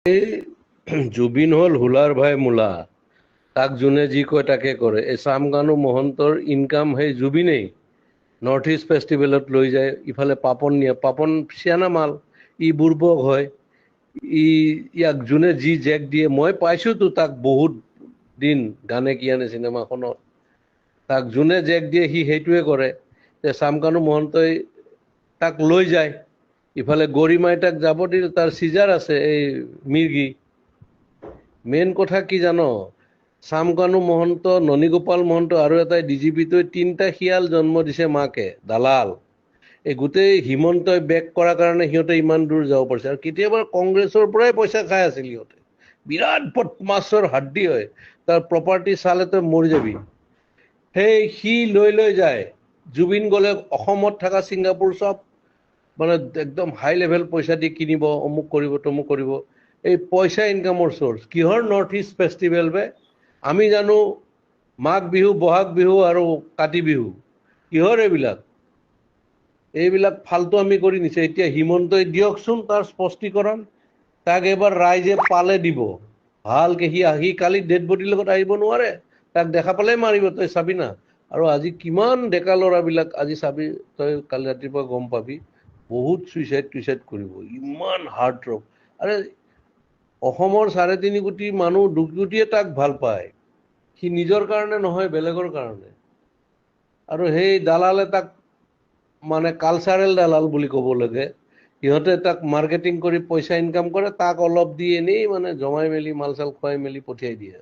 এই জুবিন হল হুলাৰ ভাই মূলা, তাক যোনে যি কয় তাকে কৰে। এই চামকানু মহন্তৰ ইনকাম সেই জুবিনেই নৰ্থ ইষ্ট ফেষ্টিভেলত লৈ যায়, ইফালে পাপন নিয়ে, পাপন চিয়ানা মাল, ই বুৰ্বক হয়, ই ইয়াক যোনে যি জেক দিয়ে। মই পাইছোতো তাক বহুত দিন গানে কি আনে চিনেমাখনত, তাক যোনে জেক দিয়ে সি সেইটোৱে কৰে। চামকানু মহন্তই তাক লৈ যায়, ইফালে গৰিমাই তাক যাব দিল, তাৰ চিজাৰ আছে এই মিৰ্গি। মেইন কথা কি জানো, চামকানু মহন্ত, ননীগোপাল মহন্ত আৰু এটাই ডিজিপিটোৱে তিনিটা শিয়াল জন্ম দিছে মাকে, দালাল। এই গোটেই হিমন্তই বেক কৰাৰ কাৰণে সিহঁতে ইমান দূৰ যাব পাৰিছে। আৰু কেতিয়াবা কংগ্ৰেছৰ পৰাই পইচা খাই আছিল সিহঁতে, বিৰাট বদমাছৰ হাড্ডি হয়, তাৰ প্ৰপাৰ্টি চালে তই মৰি যাবি। সেই সি লৈ যায়, জুবিন গ'লে অসমত থকা ছিংগাপুৰ চব মানে একদম হাই লেভেল পইচা দি কিনিব, অমুক কৰিব তমুক কৰিব। এই পইচা ইনকামৰ চ'ৰ্চ কিহৰ? নৰ্থ ইষ্ট ফেষ্টিভেল বে। আমি জানো মাঘ বিহু, বহাগ বিহু আৰু কাতি বিহু, কিহৰ এইবিলাক? এইবিলাক ফাল্টু আমি কৰি নিছে। এতিয়া হিমন্তই দিয়কচোন তাৰ স্পষ্টীকৰণ, তাক এবাৰ ৰাইজে পালে দিব ভালকে। সি কালি ডেড বডিৰ লগত আহিব নোৱাৰে, তাক দেখা পালে মাৰিব, তই চাবি না। আৰু আজি কিমান ডেকা ল'ৰাবিলাক, আজি চাবি তই, কালি ৰাতিপুৱা গম পাবি, বহুত চুইচাইড কৰিব, ইমান হাৰ্ট ৰোগ। আৰে অসমৰ 3.5 কোটি মানুহ, 2 কোটিয়ে তাক ভাল পায়, সি নিজৰ কাৰণে নহয়, বেলেগৰ কাৰণে। আৰু সেই দালালে তাক মানে কালচাৰেল দালাল বুলি ক'ব লাগে, সিহঁতে তাক মাৰ্কেটিং কৰি পইচা ইনকাম কৰে, তাক অলপ দি এনেই মানে জমাই মেলি মাল চাল খুৱাই মেলি পঠিয়াই দিয়ে।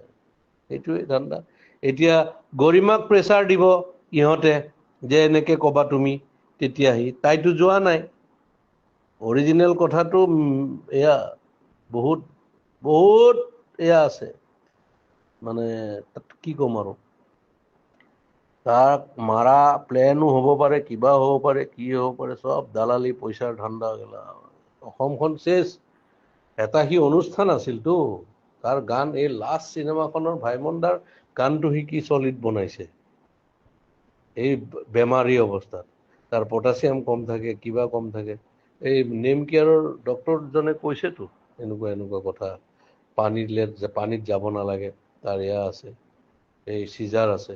সেইটোৱে ধান্দা। এতিয়া গৰিমাক প্ৰেছাৰ দিব ইহঁতে যে এনেকে ক'বা তুমি, তেতিয়াহি তাইতো যোৱা নাই। অৰিজিনেল কথাটো এয়া বহুত বহুত এয়া আছে, মানে তাত কি ক'ম আৰু। তাক মাৰা প্লেনো হ'ব পাৰে, কিবা হ'ব পাৰে, কি হ'ব পাৰে, চব দালালি পইচাৰ ধান্দা গেলা। অসমখন চেচ। এটা সি অনুষ্ঠান আছিলতো, তাৰ গান, এই লাষ্ট চিনেমাখনৰ ভাইমন দাৰ গানটো সি কি চলিড বনাইছে এই বেমাৰী অৱস্থাত। তাৰ পটাছিয়াম কম থাকে, কিবা কম থাকে। এই নেম কেয়াৰৰ ডক্টৰজনে কৈছেতো এনেকুৱা কথা, পানীত যাব নালাগে, তাৰ এয়া আছে, এই চিজাৰ আছে,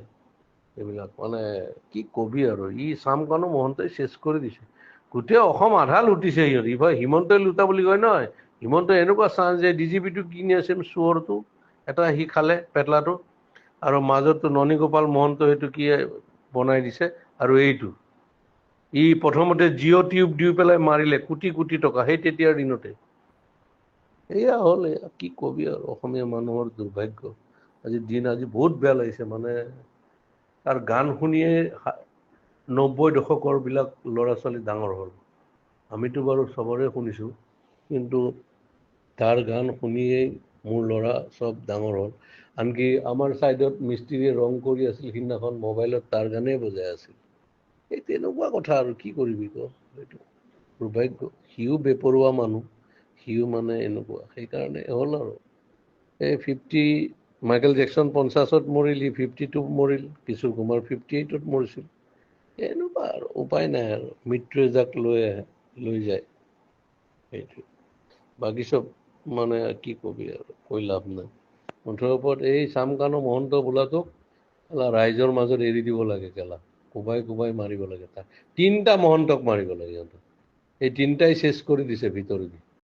এইবিলাক মানে কি কবি আৰু। ই চামকানু মহন্তই চেচ কৰি দিছে গোটেই অসম, আধা লুটিছে সিহঁত। ইফালে হিমন্তই লুটা বুলি কয় নহয়, হিমন্তই এনেকুৱা চান্স যে ডিজিপিটো কিনি আছে চোৰটো এটা, সি খালে পেটলাটো। আৰু মাজতো ননীগোপাল মহন্ত সেইটো কি বনাই দিছে। আৰু এইটো ই প্ৰথমতে জিঅ' টিউব দি পেলাই মাৰিলে কোটি কোটি টকা, সেই তেতিয়াৰ দিনতে। এয়া হ'ল, এয়া কি কবি আৰু, অসমীয়া মানুহৰ দুৰ্ভাগ্য। আজি বহুত বেয়া লাগিছে মানে। তাৰ গান শুনিয়ে 90 দশকৰ বিলাক ল'ৰা ছোৱালী ডাঙৰ হ'ল। আমিতো বাৰু চবৰে শুনিছোঁ, কিন্তু তাৰ গান শুনিয়েই মোৰ ল'ৰা চব ডাঙৰ হ'ল। আনকি আমাৰ ছাইডত মিস্ত্ৰীয়ে ৰং কৰি আছিল, সিদিনাখন মোবাইলত তাৰ গানেই বজাই আছিল। এই তেনেকুৱা কথা আৰু কি কৰিবি ক, এইটো দুৰ্ভাগ্য। সিও বেপৰুৱা মানুহ, সিও মানে এনেকুৱা, সেইকাৰণে হ'ল আৰু। এই মাইকেল জেকচন 50ত মৰিল, সি 52 মৰিল, কিশোৰ কুমাৰ 58ত মৰিছিল। এনেকুৱা আৰু উপায় নাই আৰু, মৃত্যুৱে যাক লৈ যায় সেইটো। বাকী চব মানে কি কবি আৰু, কৈ লাভ নাই। মুঠৰ ওপৰত এই চামকানু মহন্ত বোলাটোক ৰাইজৰ মাজত এৰি দিব লাগে, কোবাই মাৰিব লাগে। তাক 3টা মহন্তক মাৰিব লাগে সিহঁতক। এই 3টাই চেচ কৰি দিছে ভিতৰেদি।